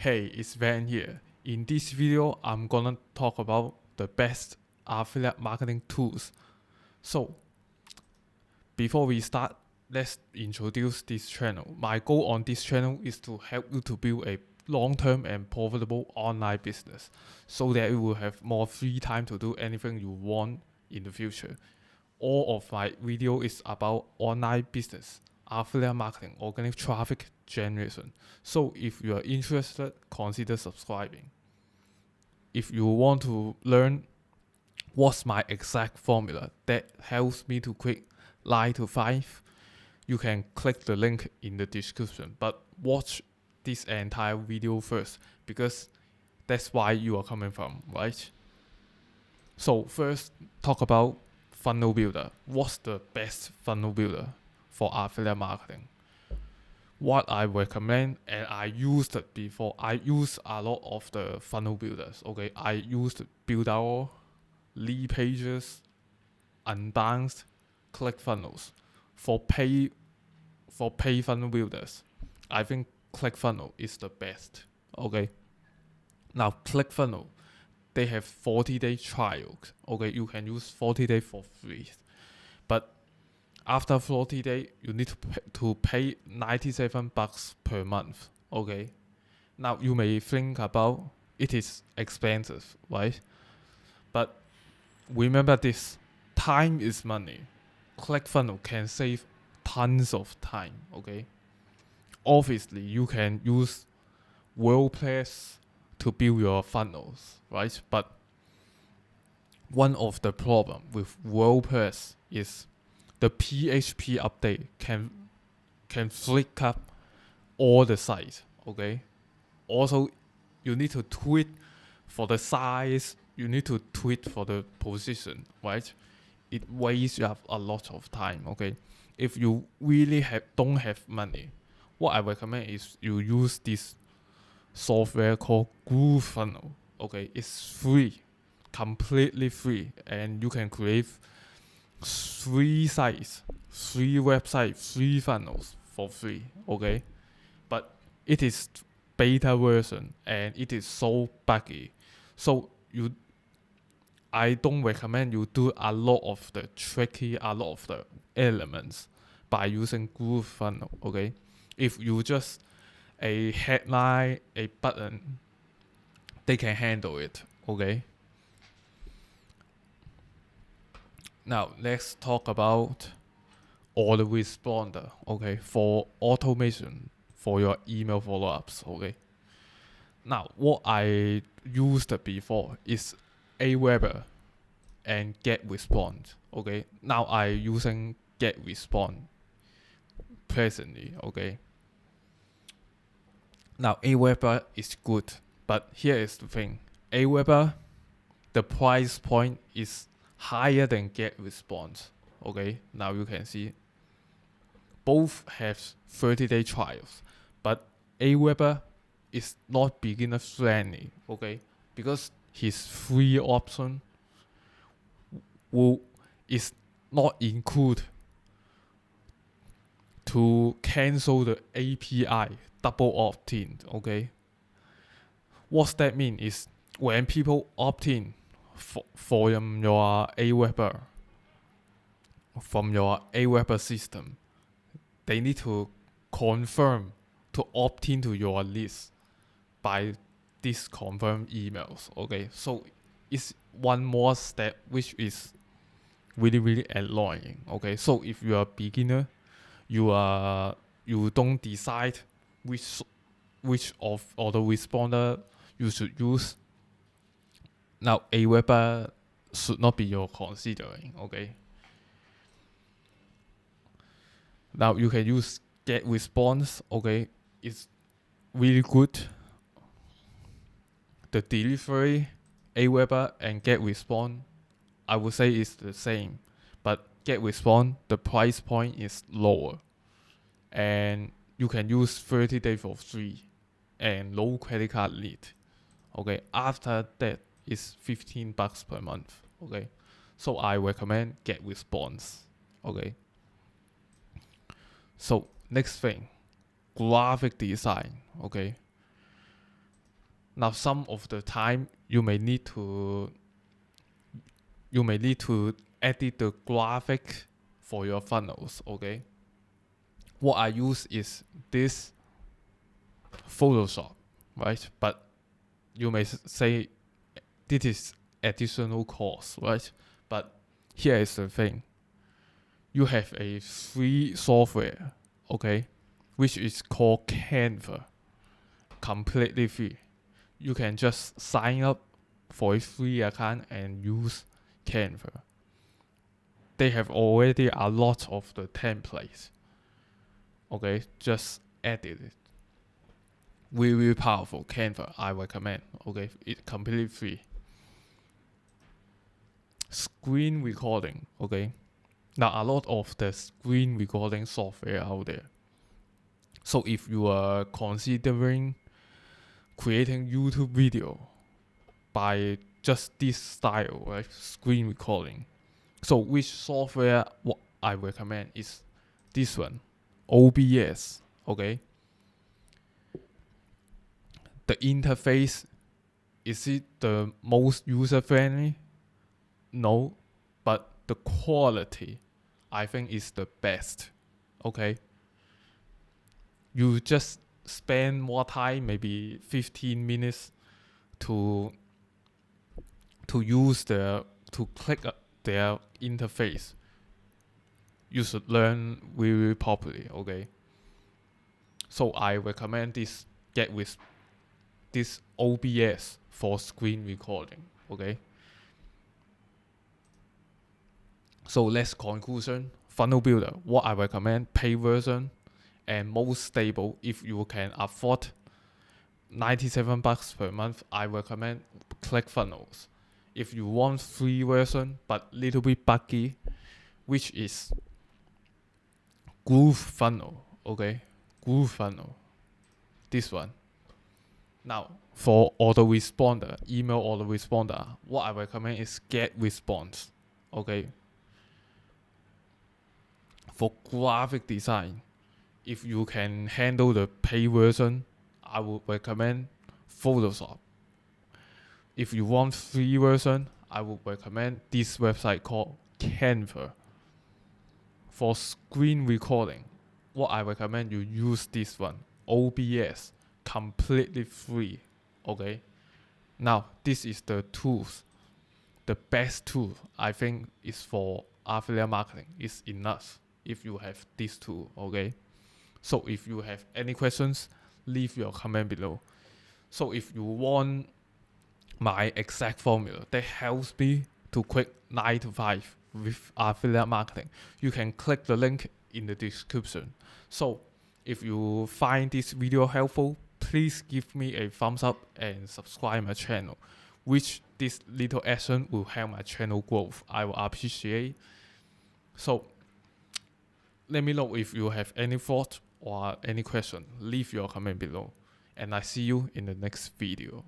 Hey, it's Van here. In this video, I'm gonna talk about the best affiliate marketing tools. So, before we start, let's introduce this channel. My goal on this channel is to help you to build a long-term and profitable online business so that you will have more free time to do anything you want in the future. All of my video is about online business, affiliate marketing, organic traffic generation. So if you are interested, consider subscribing. If you want to learn what's my exact formula that helps me to quit 9 to 5, you can click the link in the description. But watch this entire video first because that's why you are coming from, right? So first, talk about funnel builder. What's the best funnel builder for affiliate marketing? What I recommend, and I used it before. I use a lot of the funnel builders. Okay, I used Builder, Lead Pages, Unbounce, ClickFunnels. For pay funnel builders, I think ClickFunnels is the best. Okay, now ClickFunnels, they have 40-day trials. Okay, you can use 40 days for free. But after 40 days, you need to pay $97 per month. Okay. Now you may think about it is expensive, right? But remember this: time is money. ClickFunnels can save tons of time. Okay. Obviously, you can use WordPress to build your funnels, right? But one of the problem with WordPress is the PHP update can flick up all the sites. Okay. Also, you need to tweak for the size. You need to tweak for the position, right? It wastes you a lot of time. Okay. If you really don't have money, what I recommend is you use this software called Funnel. Okay, it's free, completely free, and you can create 3 sites, 3 websites, 3 funnels for free. Okay, but it is beta version and it is so buggy. So I don't recommend you do a lot of the elements by using Groove Funnel. Okay, if you just a headline, a button, they can handle it. Okay. Now let's talk about autoresponder. Okay, for automation for your email follow-ups. Okay. Now what I used before is Aweber and GetResponse. Okay. Now I using GetResponse presently. Okay. Now Aweber is good, but here is the thing: Aweber, the price point is higher than GetResponse. Okay. Now you can see both have 30-day trials, but Aweber is not beginner friendly. Okay, because his free option will is not include to cancel the API double opt-in. Okay, what's that mean is when people opt in from your Aweber system, they need to confirm to opt into your list by these confirm emails. Okay, so it's one more step which is really annoying. Okay, so if you are a beginner, you don't decide which of autoresponder you should use. Now Aweber should not be your considering. Okay, now you can use GetResponse. Okay, it's really good. The delivery, Aweber and GetResponse, I would say is the same, but GetResponse, the price point is lower, and you can use 30 days for free, and no credit card need. Okay, after that is $15 per month. Okay, so I recommend GetResponse. Okay, so next thing, graphic design. Okay, Now, some of the time you may need to edit the graphic for your funnels. Okay, what I use is this Photoshop, right? But you may say this is additional cost, right? But here is the thing: you have a free software, okay, which is called Canva, completely free. You can just sign up for a free account and use Canva. They have already a lot of the templates. Okay, just edit it. Really powerful Canva, I recommend. Okay, it's completely free. Screen recording. Okay, now a lot of the screen recording software out there. So if you are considering creating YouTube video by just this style, right, screen recording. So which software what I recommend is this one, OBS. Okay, the interface, is it the most user friendly? No, but the quality I think is the best. Okay, you just spend more time, maybe 15 minutes to use to click their interface. You should learn really properly. Okay, so I recommend this, get with this OBS for screen recording. Okay, so let's conclusion. Funnel builder, what I recommend, pay version and most stable. If you can afford $97 per month, I recommend ClickFunnels. If you want free version but little bit buggy, which is Groove Funnel. Okay, Groove Funnel, this one. Now, for autoresponder, email autoresponder, what I recommend is GetResponse. Okay, for graphic design, if you can handle the pay version, I would recommend Photoshop. If you want free version, I would recommend this website called Canva. For screen recording, what I recommend you use this one, OBS, completely free. Okay. Now this is the tools. The best tool I think is for affiliate marketing. Is enough if you have this tool. Okay. So if you have any questions, leave your comment below. So if you want my exact formula that helps me to quit 9 to 5 with affiliate marketing, you can click the link in the description. So if you find this video helpful, please give me a thumbs up and subscribe my channel, which this little action will help my channel growth. I will appreciate. So let me know if you have any thought or any question. Leave your comment below, and I see you in the next video.